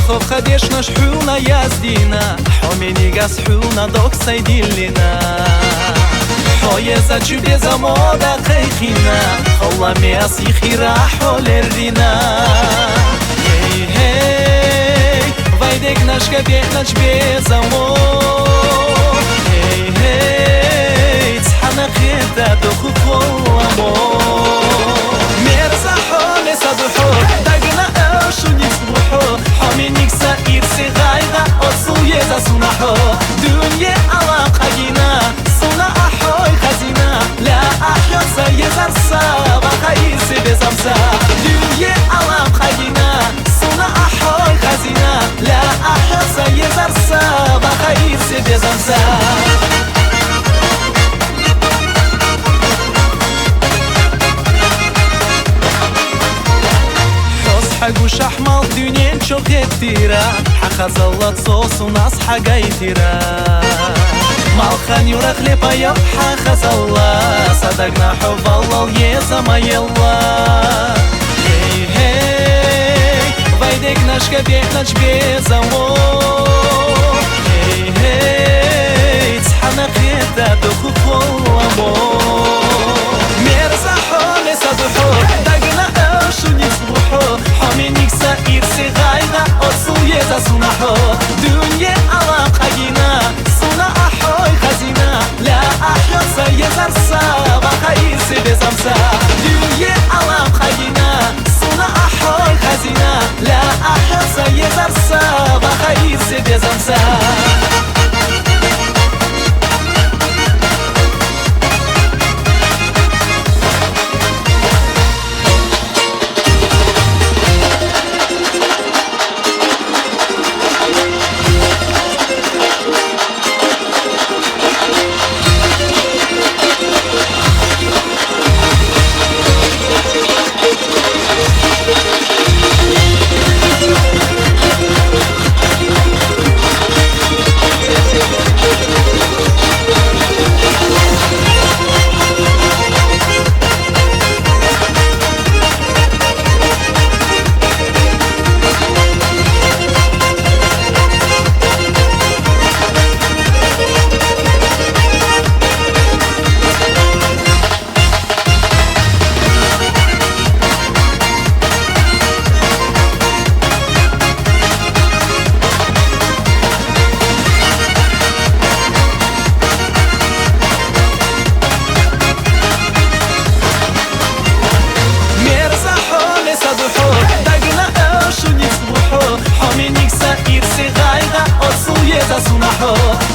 خب خدش نشحونا یزدینا حامینی گس حونا داک سیدیلینا حایزا چو بیزا مادا خیخینا خلا میاسی خیرا حول الرینا هی هی وایدک نشکه بیخنش بیزا مو هی هی تحنا خیرتا دخو خلامو میرزا حال صدحو دقنا اوشو نیسبوحو حامینیک سایر سی غایغا اصول یزا سونحو دنیا علاقه گینا سونا احوی خزینا لا احیا سایزر سابا خیر سی بزمسا دنیا علاقه گینا سونا احوی خزینا لا احیا سایزر سابا خیر سی بزمسا حقوش أحمر دنيا نشوف كتيرة حق زلط صوص وناس حقايتيرة مالخان يورخ لي بايا حق زلط صدقنا حب الله يزا ما يلا هي هي بايدك نشكا بيحنش بيزا مو هي هي تحنا قيتا دخو خلامو ميرزا حولي صدحو دقنا اوشو نسبوحو حامینیک سایر سی غایغا اصول یزا سونحو دنیا علاقه گینا سونا احوی خزینا لا احیا سایزر سابا خیر سی بزمسا دنیا علاقه گینا سونا احوی خزینا لا احیا سایزر سابا خیر سی بزمسا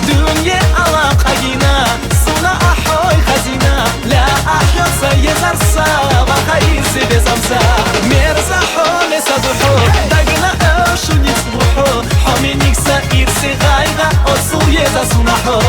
دنیا علاقه گینا سونا احوی خزینا لا احیا سایزر سابا خیر سی بزمسا میرزا حول صدحو دقنا اوشو نیسبوحو حامینیک سایر سی غایغا اصول یزا سونحو